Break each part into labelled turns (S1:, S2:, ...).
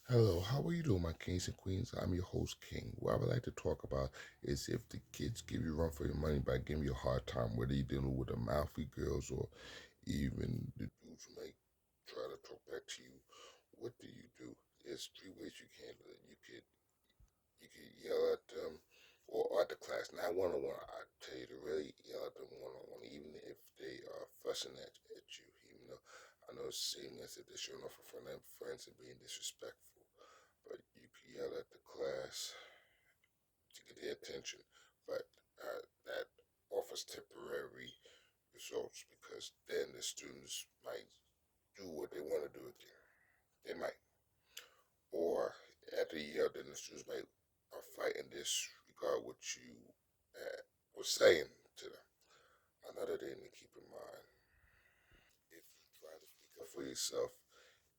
S1: Hello, how are you doing, my kings and queens? I'm your host, King. What I would like to talk about is if the kids give you a run for your money by giving you a hard time, whether you're dealing with the mouthy girls or even the dudes who may try to talk back to you. What do you do? There's three ways you can handle it. You could yell at them or at the class, not one on one. I tell you to really yell at them one on one, even if they are fussing at you. Even though I know it seems as if they're showing off in front of their friends and being disrespectful, but you can yell at the class to get their attention. But that offers temporary results because then the students might do what they want to do again. They might, or after you yell, then the students might fight and disregard what you were saying to them. Another thing to keep in mind: if you try to speak up for yourself,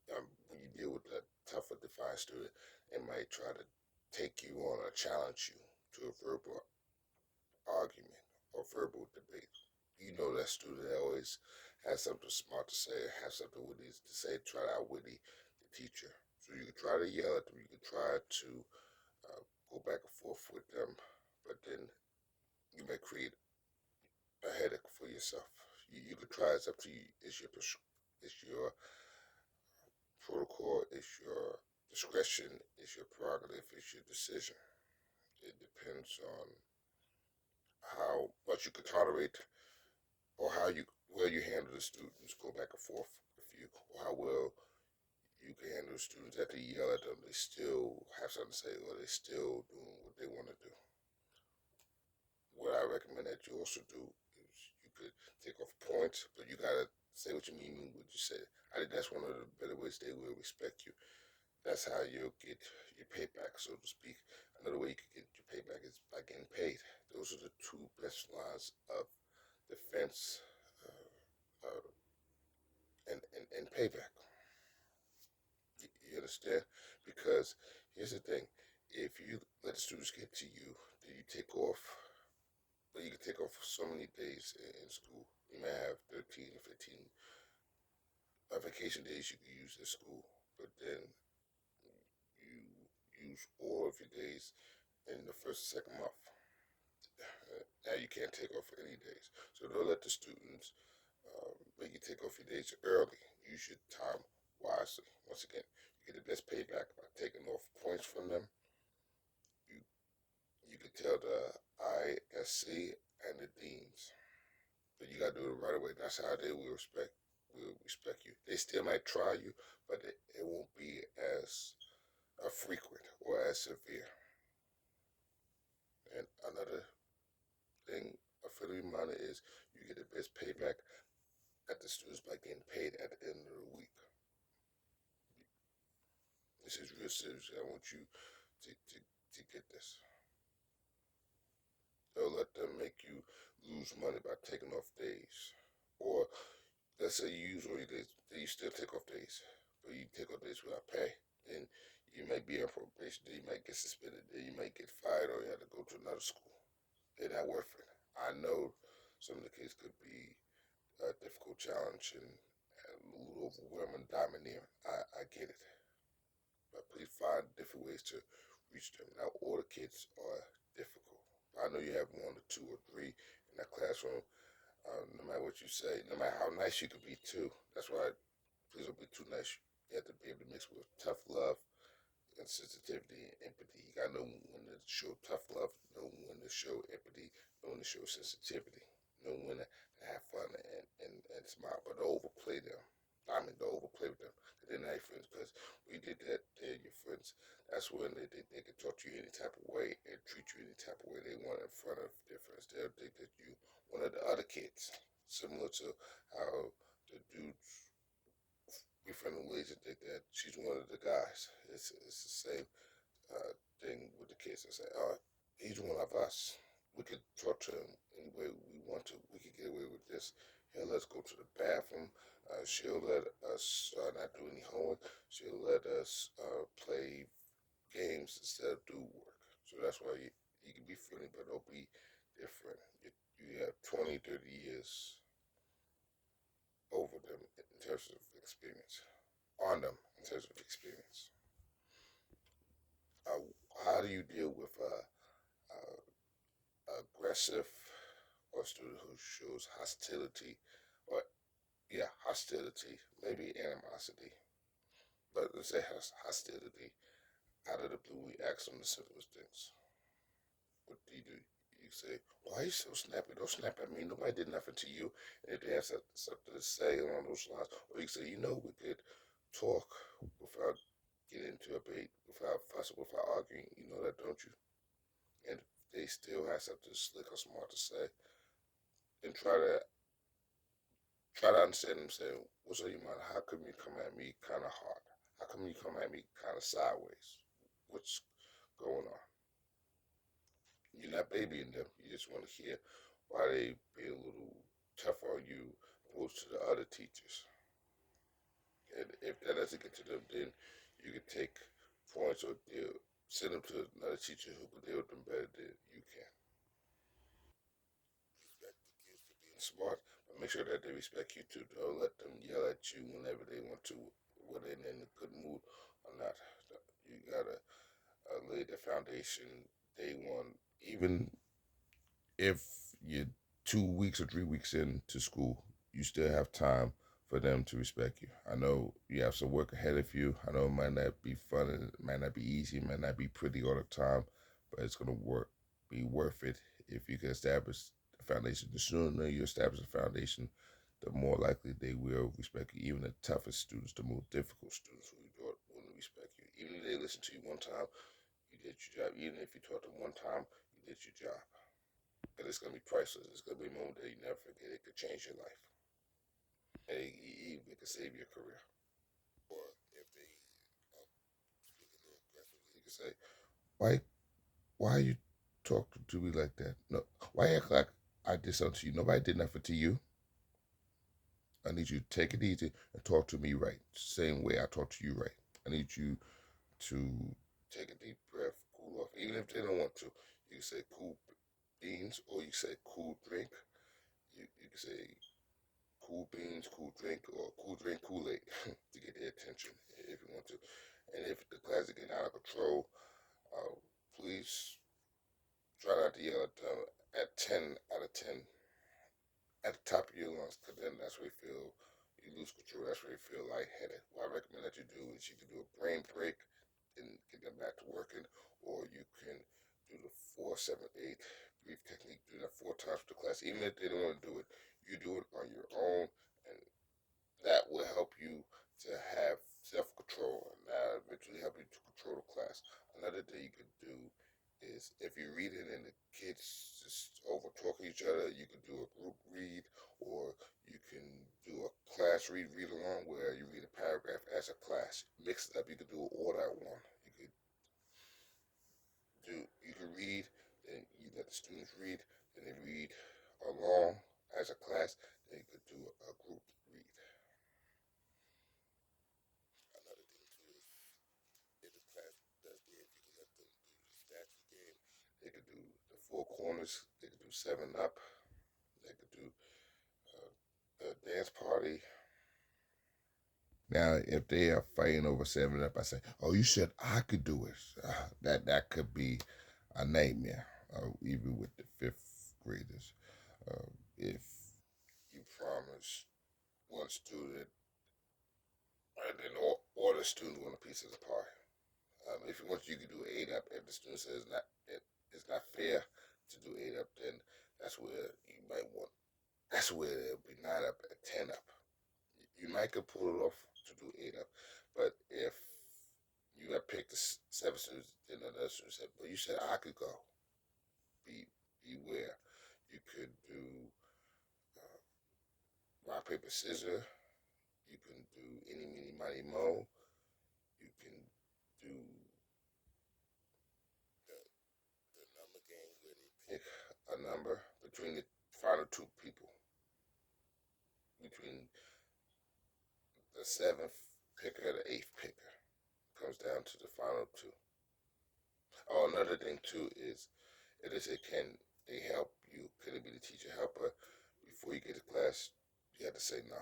S1: when you deal with a tougher, defiant student, they might try to take you on or challenge you to a verbal argument or verbal debate. You know that student that always has something smart to say, has something witty to say, try to outwitty the teacher. So you can try to yell at them, you can try to go back and forth with them, but then you may create a headache for yourself. You could try, it's up to you. It's your protocol, it's your discretion, it's your prerogative, it's your decision. It depends on how much you can tolerate or how you well you handle the students, go back and forth with you, or how well you can handle the students after you yell at them. They still have something to say, or they still doing what they want to do. What I recommend that you also do is you could take off points, but you gotta say what you mean what you say. I think that's one of the better ways they will respect you. That's how you'll get your payback, so to speak. Another way you can get your payback is by getting paid. Those are the two best lines of defense uh, and payback. You understand? Because here's the thing: if you let the students get to you, then you take off. But you can take off so many days in school. You may have 13 or 15 vacation days you can use in school, but then you use all of your days in the first and second month. Now you can't take off any days. So they'll let the students make you take off your days early. Use your time wisely. Once again, you get the best payback by taking off points from them. You you can tell the ISC and the deans, but you gotta do it right away. That's how they will respect you. They still might try you, but it won't be as frequent or as severe. And another thing, a friendly reminder is you get the best payback at the students by getting paid at the end of the week. This is real serious. I want you to get this. They'll let them make you lose money by taking off days. Or let's say you use all your days, then you still take off days, but you take off days without pay. Then you might be on probation, then you might get suspended, then you might get fired, or you have to go to another school. They're not worth it. I know some of the kids could be a difficult challenge and a little overwhelming, domineering. I get it. But please find different ways to reach them. Now, all the kids are difficult. I know you have one or two or three in that classroom. No matter what you say, no matter how nice you can be, too. That's why please don't be too nice. You have to be able to mix with tough love and sensitivity and empathy. You gotta know when to show tough love, know when to show empathy, know when to show sensitivity, know when to have fun and smile, but don't overplay them. I mean, don't overplay with them. They're not your friends because when you did that, they're your friends. That's when they can talk to you any type of way and treat you any type of way they want in front of their friends. They'll think that you one of the other kids, similar to how the dudes befriending ways and think that she's one of the guys. It's the same thing with the kids. I say, oh, he's one of us. We could talk to him any way we want to. We could get away with this. He'll let us go to the bathroom. She'll let us not do any homework. She'll let us play games instead of do work. So that's why you can be friendly, but don't be different. You have 20, 30 years over them in terms of experience, on them in terms of experience. how do you deal with aggressive or a student who shows hostility, or yeah, hostility, maybe animosity, but let's say hostility out of the blue? We ask them the simplest things. What do you do? You say, "Why are you so snappy? Don't snap at me. Nobody did nothing to you." And if they have something to say along those lines, or you say, we could talk without getting into a debate, without fussing, without arguing. You know that, don't you? And if they still have something slick or smart to say, then try to understand them. Say, "What's on your mind? How come you come at me kind of hard? How come you come at me kind of sideways? What's going on?" You're not babying them. You just want to hear why they be a little tougher on you opposed to the other teachers. And if that doesn't get to them, then you can take points or send them to another teacher who can deal with them better than you can. Respect the kids for being smart, but make sure that they respect you too. Don't let them yell at you whenever they want to, whether they're in a good mood or not. You gotta lay the foundation day one, even if you're 2 weeks or 3 weeks into school, you still have time for them to respect you. I know you have some work ahead of you. I know it might not be fun, it might not be easy, it might not be pretty all the time, but it's gonna be worth it if you can establish the foundation. The sooner you establish a foundation, the more likely they will respect you. Even the toughest students, the most difficult students will respect you. Even if they listen to you one time, you did your job. Even if you taught them one time, you did your job. And it's gonna be priceless. It's gonna be a moment that you never forget. It could change your life, and it could save your career. Or if they speak a little aggressively, you can say, "Why? Why are you talking to me like that? No, why act like I did something to you? Nobody did nothing to you. I need you to take it easy and talk to me right, same way I talk to you right. I need you to take a deep breath, cool off. Even if they don't want to, you can say cool beans, or you say cool drink. You can say cool beans, cool drink, or cool drink Kool-Aid to get their attention if you want to. And if the class is getting out of control, uh, please try not to yell at them at 10 out of 10 at the top of your lungs, because then that's where you lose control. That's where you feel lightheaded. What I recommend that you do is you can do a brain break and get them back to working, or you can do the 4-7-8 brief technique. Do that 4 times with the class. Even if they don't want to do it, you do it on your own, and that will help you to have self control, and that eventually help you to control the class. Another thing you could do is if you're reading and the kids just over talking each other, you could do a group read, or you can do a class read along where you read a paragraph as a class. Mix it up. You could do it all at one. You could read, then you let the students read, then they read along as a class, then you could do a group read. Another thing too is if the class does games, you can let them do the statue game. They could do the four corners. They could do 7 Up. They could do a dance party. Now, if they are fighting over 7 Up, I say, "Oh, you said I could do it." That could be a nightmare, even with the fifth graders. If you promise one student, and then all the students want a piece of the pie. If you want, you can do 8 Up. If the student says it's not fair to do 8 Up, then that's where you might want. That's where it'll be 9 Up and 10 Up. You might could pull it off to do 8 Up, but if you have picked the 7 students, then another student said, "But you said I could go." Be Beware. You could do uh, rock paper scissors. You can do any mini mighty mo. You can do the number game where they pick a number between the final two people, between the seventh picker and the eighth picker. Comes down to the final two. Oh, another thing too is it can they help you? Could it be the teacher helper? Before you get to class, you have to say no,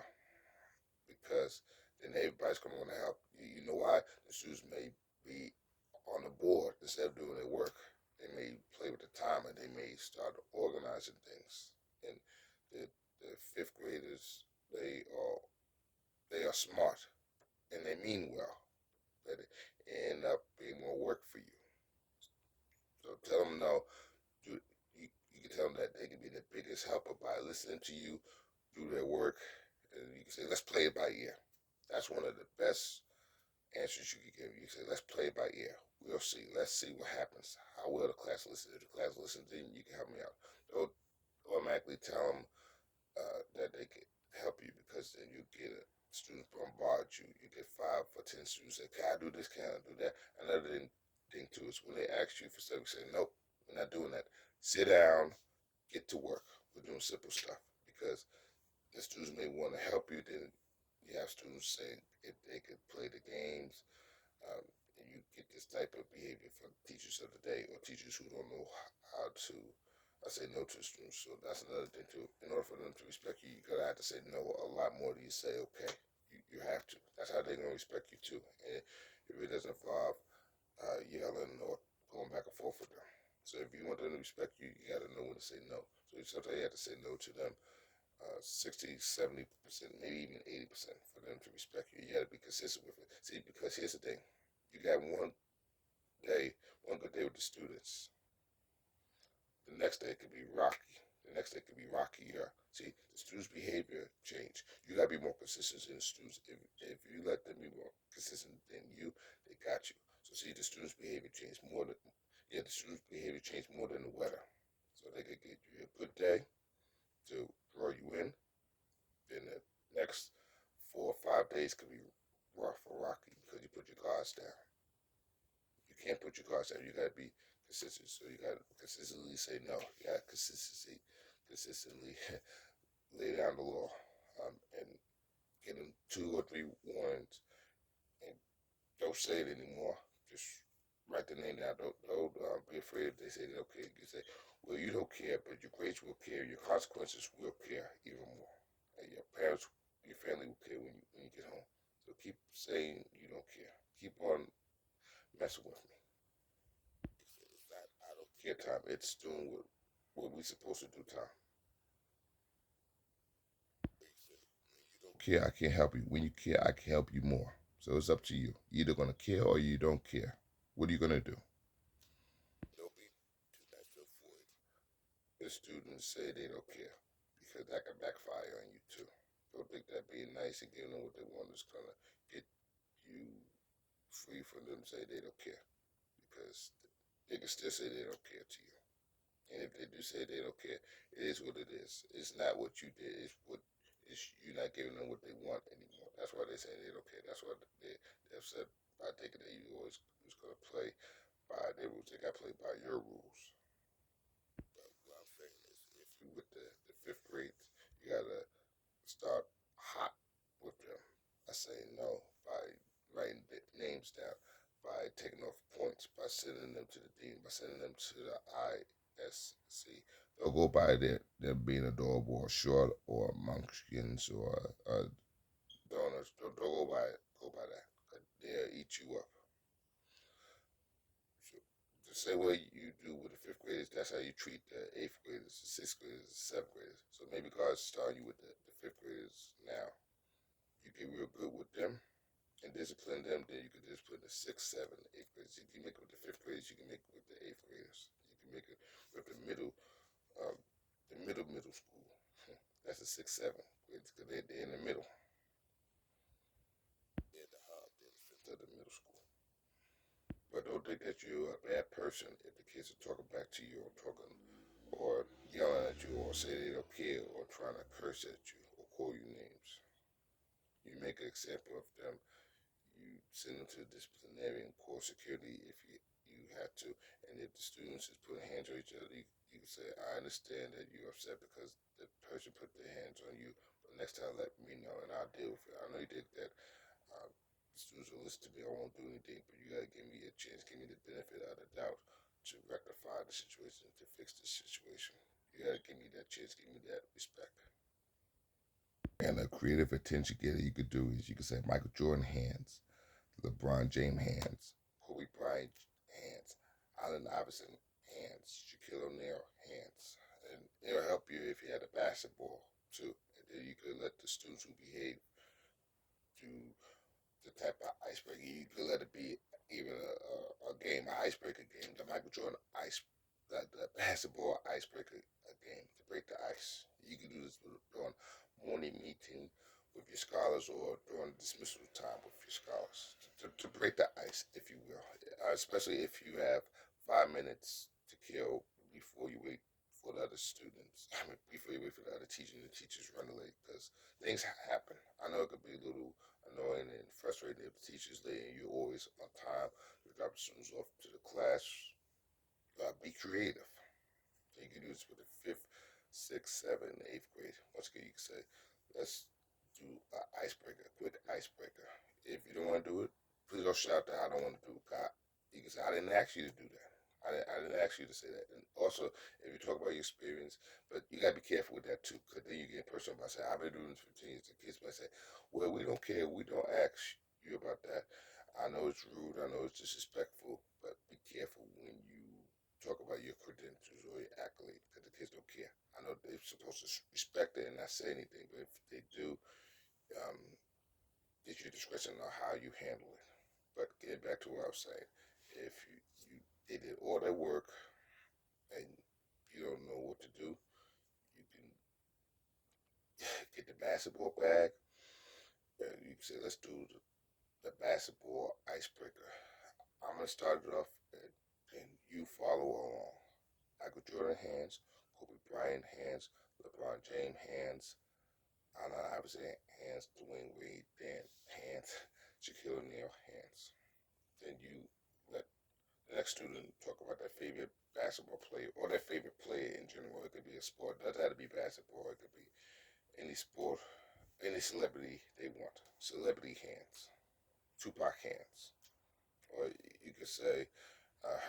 S1: because then everybody's gonna want to help you. You know why? The students may be on the board instead of doing their work. They may play with the time and they may start organizing things. And the fifth graders, they are smart and they mean well, but it end up being more work for you. So tell them no. You can tell them that they can be the biggest helper by listening to you do their work, and you can say, "Let's play it by ear." That's one of the best answers you can give. You can say, "Let's play it by ear. We'll see. Let's see what happens. How well the class listens. If the class listens, then you can help me out." Don't automatically tell them that they can help you, because then you get a students bombard you. You get 5 or 10 students say, "Can I do this? Can I do that?" Another thing too is when they ask you for stuff, you say, "Nope, we're not doing that. Sit down, get to work. We're doing simple stuff." Because the students may want to help you. Then you have students saying if they could play the games, um, and you get this type of behavior from teachers of the day or teachers who don't know how to. I say no to students, so that's another thing too. In order for them to respect you, you gotta have to say no a lot more than you say okay. You have to. That's how they're gonna respect you too. And if it doesn't involve yelling or going back and forth with them. So if you want them to respect you, you gotta know when to say no. So sometimes you have to say no to them 60, 70%, maybe even 80% for them to respect you. You got to be consistent with it. See, because here's the thing: you got day, one good day with the students. The next day could be rocky. The next day could be rockier. See, the students' behavior change. You got to be more consistent in the students. If you let them be more consistent than you, they got you. So see, the students' behavior change more than the students' behavior change more than the weather. So they could get you a good day to draw you in. Then the next 4 or 5 days could be rough or rocky because you put your guards down. You can't put your guards down. You got to be consistent. So you got to consistently say no. You got to consistently lay down the law, and get them 2 or 3 warnings, and don't say it anymore. Just write the name down. Don't be afraid if they say they don't care. You say, well, you don't care, but your grades will care. Your consequences will care even more. And your parents, your family will care when you get home. So keep saying you don't care. Keep on messing with me. It's not I don't care time. It's doing what we supposed to do time. When you don't care, I can't help you. When you care, I can help you more. So it's up to you. You're either gonna care or you don't care. What are you gonna do? Don't be too nice to avoid the students say they don't care, because that can backfire on you too. Don't think that being nice and giving them what they want is gonna get you free from them say they don't care, because they can still say they don't care to you. And if they do say they don't care, it is what it is. It's not what you did. It's you not giving them what they want anymore. That's why they say they don't care. That's why they've said by thinking that you always was gonna play by their rules. They got to play by your rules. But what I'm saying is, if you with the fifth grade, you gotta start hot with them. I say no by writing names down, by taking off points, by sending them to the dean, by sending them to the ISC. They'll go by their being adorable or short or munchkins or donuts. Don't go by that. They'll eat you up. So the same way you do with the fifth graders, that's how you treat the eighth graders, the sixth graders, the seventh graders. So maybe God's starting you with the fifth graders now. You get real good with them and discipline them, then you can discipline the sixth, seventh, eighth graders. You can make it with the fifth graders, you can make it with the eighth graders. You can make it with um, middle school. That's the sixth, seventh grades because they're in the middle. They're the hub, they're the fifth of the middle school. But don't think that you're a bad person if the kids are talking back to you or talking or yelling at you or say they don't care or trying to curse at you or call you names. You make an example of them. You send them to the disciplinarian, call security if you have to. And if the students is putting hands on each other, you can say, I understand that you're upset because the person put their hands on you, but next time let me know and I'll deal with it. I know you did that. The students will listen to me. I won't do anything, but you got to give me a chance, give me the benefit of the doubt to rectify the situation, to fix the situation. You got to give me that chance, give me that respect. And a creative attention getter you could do is you could say Michael Jordan hands, LeBron James hands, Kobe Bryant Allen Iverson, hands. Shaquille O'Neal, hands. And it'll help you if you had a basketball too. And then you could let the students who behave do the type of icebreaker. You could let it be even a game, an icebreaker game, the Michael Jordan the basketball icebreaker game to break the ice. You can do this during morning meeting with your scholars or during dismissal time with your scholars to break the ice, if you will. Especially if you have 5 minutes to kill before you wait for the other students. I mean, before you wait for the other teachers, the teachers run late because things happen. I know it could be a little annoying and frustrating if the teacher's late and you're always on time. You drop the students off to the class. Be creative. So you can do this with the fifth, sixth, seventh, eighth grade. Once again, you can say, let's do an icebreaker, a quick icebreaker. If you don't want to do it, please don't shout that I don't want to do it. God, you can say, I didn't ask you to do that. I didn't ask you to say that. And also, if you talk about your experience, but you got to be careful with that too, because then you get personal by saying, I've been doing this for 15 years. The kids might say, well, we don't care. We don't ask you about that. I know it's rude. I know it's disrespectful, but be careful when you talk about your credentials or your accolades because the kids don't care. I know they're supposed to respect it and not say anything, but if they do, um, it's your discretion on how you handle it. But getting back to what I was saying, if they did all their work and you don't know what to do, you can get the basketball bag and you can say, let's do the basketball icebreaker. I'm gonna start it off and you follow along. Michael Jordan hands, Kobe Bryant hands, LeBron James hands, Allen Iverson hands, Dwayne Wade hands, Shaquille O'Neal hands. Then you let the next student talk about their favorite basketball player or their favorite player in general. It could be a sport. It doesn't have to be basketball. It could be any sport, any celebrity they want. Celebrity hands, Tupac hands. Or you could say,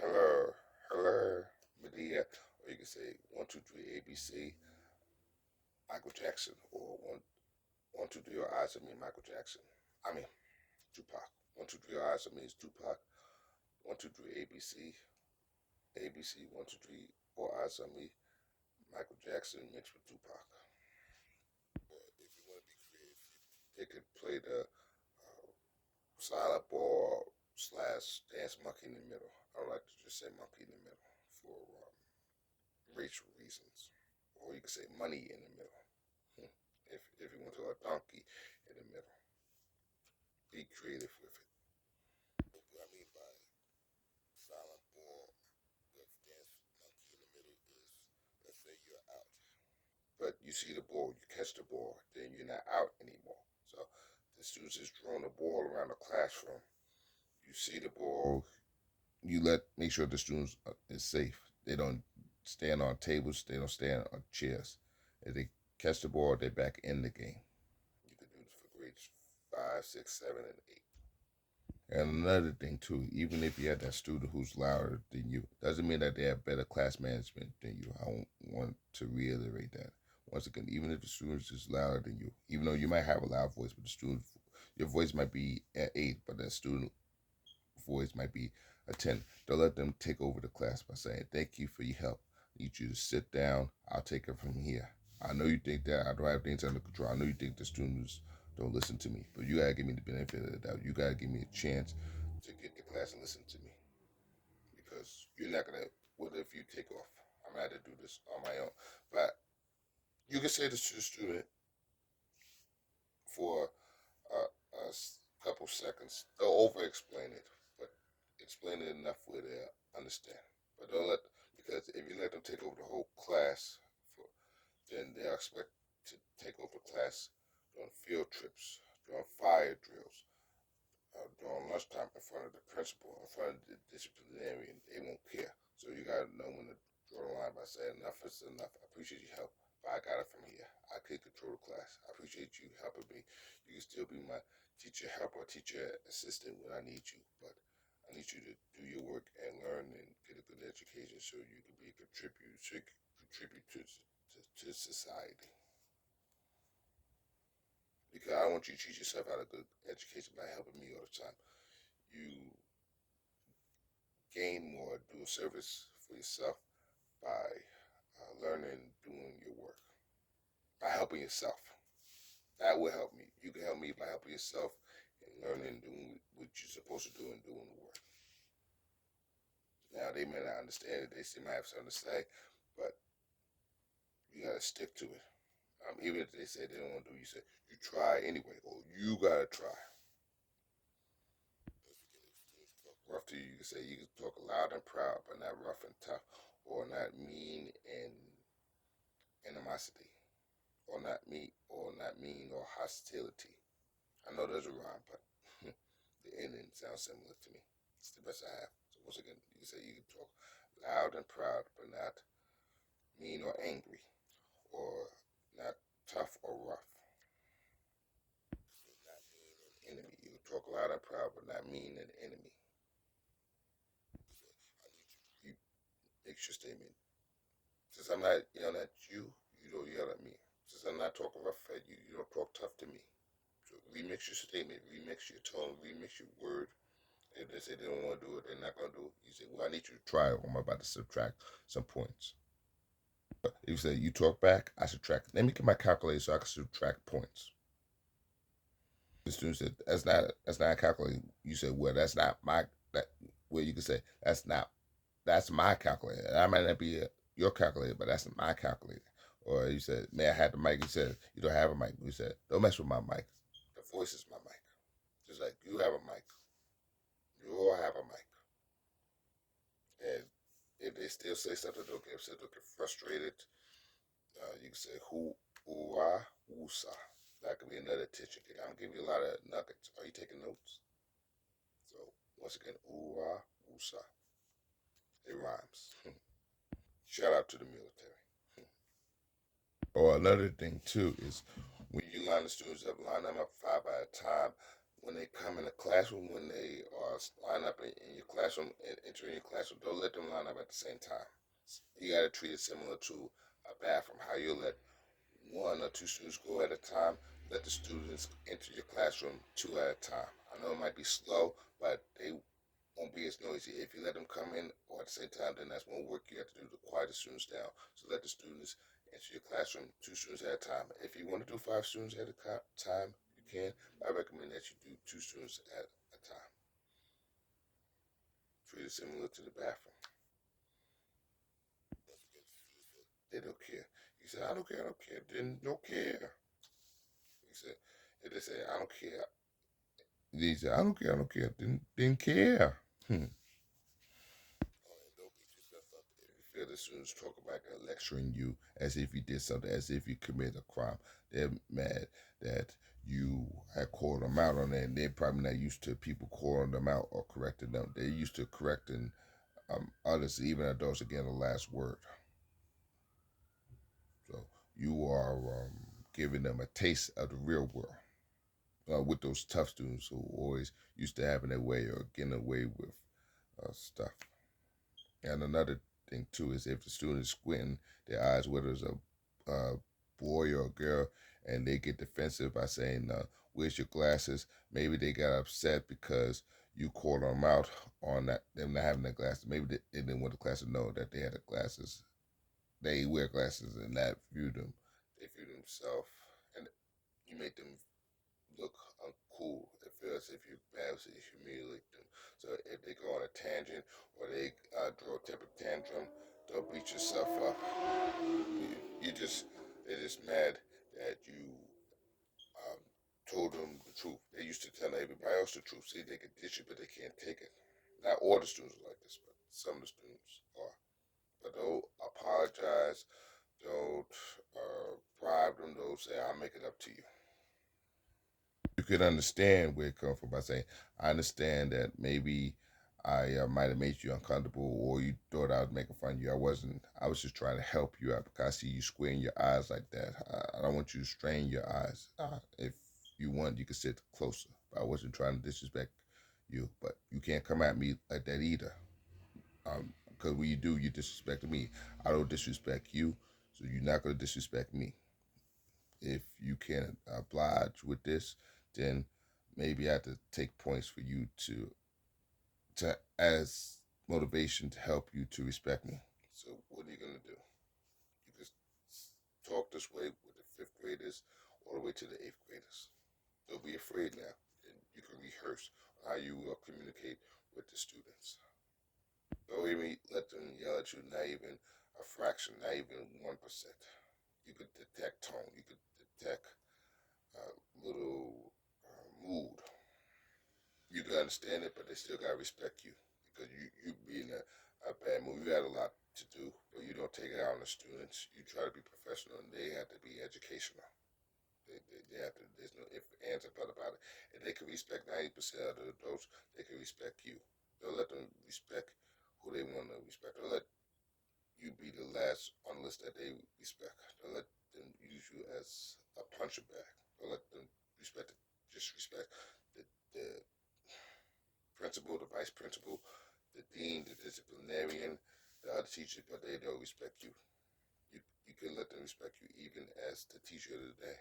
S1: hello, hello, Medea. Or you could say 1, 2, 3, ABC, Michael Jackson. Or one, two, three, your eyes on me, Michael Jackson. I mean, Tupac. 1, 2, 3, your eyes on me is Tupac. 1, 2, 3, ABC. ABC. 1, 2, 3, all eyes on me, Michael Jackson mixed with Tupac. If you want to be creative, they could play the silent ball slash dance monkey in the middle. I don't like to just say monkey in the middle for racial reasons. Or you could say money in the middle. If you want to go a donkey in the middle, be creative with it. What I mean by silent ball with dance monkey in the middle is, let's say you're out, but you see the ball, you catch the ball, then you're not out anymore. So the students is throwing the ball around the classroom. You see the ball, you make sure the students is safe. They don't stand on tables, they don't stand on chairs. If they catch the ball, they're back in the game. You could do this for grades 5, 6, 7, and 8. And another thing too, even if you have that student who's louder than you, doesn't mean that they have better class management than you. I want to reiterate that. Once again, even if the student is louder than you, even though you might have a loud voice, but the student, your voice might be at 8, but that student voice might be a 10. Don't let them take over the class by saying, thank you for your help. I need you to sit down. I'll take it from here. I know you think that I don't have things under control. I know you think the students don't listen to me, but you gotta give me the benefit of the doubt. You gotta give me a chance to get the class and listen to me, because you're not gonna. What if you take off? I'm gonna have to do this on my own. But you can say this to the student for a couple seconds. They'll over-explain it, but explain it enough where they understand. But don't let, because if you let them take over the whole class, then they'll expect to take over class during field trips, during fire drills, during lunchtime in front of the principal, in front of the disciplinarian. They won't care. So you gotta know when to draw the line by saying enough is enough. I appreciate your help, but I got it from here. I can control the class. I appreciate you helping me. You can still be my teacher helper, teacher assistant when I need you, but I need you to do your work and learn and get a good education so you can be a contribute to society. Because I want you to teach yourself how to good education by helping me all the time. You gain more, do a service for yourself by learning, doing your work, by helping yourself. That will help me. You can help me by helping yourself and learning, doing what you're supposed to do and doing the work. Now, they may not understand it. They still might have something to say, but you got to stick to it. Even if they say they don't want to do it, you say, you try anyway, or you got to try. Rough to you, you can say you can talk loud and proud, but not rough and tough, or not mean and animosity, or not mean or hostility. I know there's a rhyme, but the ending sounds similar to me. It's the best I have. So once again, you can say you can talk loud and proud, but not mean or angry, or not tough or rough. Not mean and enemy. You can talk loud and proud, but not mean and enemy. You make your statement. Since I'm not yelling at you, you don't yell at me. Since I'm not talking rough at you, you don't talk tough to me. So remix your statement, remix your tone, remix your word. If they say they don't want to do it, they're not going to do it. You say, well, I need you to try it, or I'm about to subtract some points. But if you say you talk back, I subtract. Let me get my calculator so I can subtract points. The student said, that's not a calculator. You said, well, that's not my that. Well, you can say that's my calculator. That might not be your calculator, but that's my calculator. Or you said, may I have the mic? You said, you don't have a mic. You said, don't mess with my mic. The voice is my mic. Just like you have a mic. You all have a mic. And if they still say something, don't get upset, don't get frustrated. You can say who, ooh-ah, woo-sa. That could be another teaching. I'm giving you a lot of nuggets. Are you taking notes? So once again, ooh-ah, woo-sa. It rhymes. Shout out to the military. Or another thing too is when you line the students up, line them up five at a time. When they come in the classroom, when they are line up in your classroom, entering your classroom, don't let them line up at the same time. You got to treat it similar to a bathroom. How you let one or two students go at a time. Let the students enter your classroom two at a time. I know it might be slow, but they won't be as noisy. If you let them come in or at the same time, then that's more work you have to do to quiet the students down. So let the students enter your classroom two students at a time. If you want to do five students at a time, you can. I recommend that you do two students at a time. Treat it similar to the bathroom. They don't care. You say, I don't care, I don't care. Then don't care. You say, if they say, I don't care. They say, I don't care, I don't care. Didn't care. Don't beat yourself up if you feel the students talk about lecturing you as if you did something, as if you committed a crime. They're mad that you had called them out on that, and they're probably not used to people calling them out or correcting them. They're used to correcting others, even adults, again, the last word. So you are giving them a taste of the real world. With those tough students who always used to having their way or getting away with stuff. And another thing too is if the student is squinting their eyes, whether it's a boy or a girl, and they get defensive by saying, "Where's your glasses?" Maybe they got upset because you called them out on that them not having their glasses. Maybe they didn't want the class to know that they had the glasses. They wear glasses and not view them. They view themselves, and you make them look uncool. It feels as if you basically humiliate them. So if they go on a tangent or they throw a temper tantrum, don't beat yourself up. You just they're just mad that you um, told them the truth. They used to tell everybody else the truth. See, they can dish it, but they can't take it. Not all the students are like this, but some of the students are. But don't apologize. Don't bribe them. Don't say, "I'll make it up to you." You could understand where it comes from by saying, I understand that maybe I might have made you uncomfortable or you thought I was making fun of you. I wasn't. I was just trying to help you out because I see you squinting your eyes like that. I don't want you to strain your eyes. If you want, you could sit closer. I wasn't trying to disrespect you, but you can't come at me like that either. Because when you do, you disrespect me. I don't disrespect you, so you're not going to disrespect me. If you can't oblige with this, then maybe I have to take points for you to as motivation to help you to respect me. So what are you going to do? You can talk this way with the fifth graders all the way to the eighth graders. Don't be afraid now. And you can rehearse how you will communicate with the students. Don't even let them yell at you, not even a fraction, not even 1%. You could detect tone. You could detect little mood. You can understand it, but they still gotta respect you because you be in a bad mood. You got a lot to do, but you don't take it out on the students. You try to be professional, and they have to be educational. They have to. There's no if ands or but about it. If they can respect 90% of the adults, they can respect you. They'll let them respect who they want to respect. They'll let you be the last on the list that they respect. They'll let them use you as a puncher bag. They'll let them respect, just respect the principal, the vice principal, the dean, the disciplinarian, the other teachers, but they don't respect you. You can let them respect you even as the teacher of the day.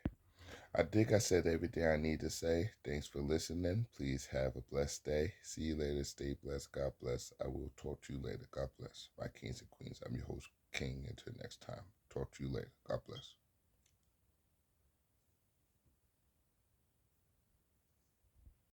S1: I think I said everything I need to say. Thanks for listening. Please have a blessed day. See you later. Stay blessed. God bless. I will talk to you later. God bless. My kings and queens. I'm your host, King. Until next time. Talk to you later. God bless.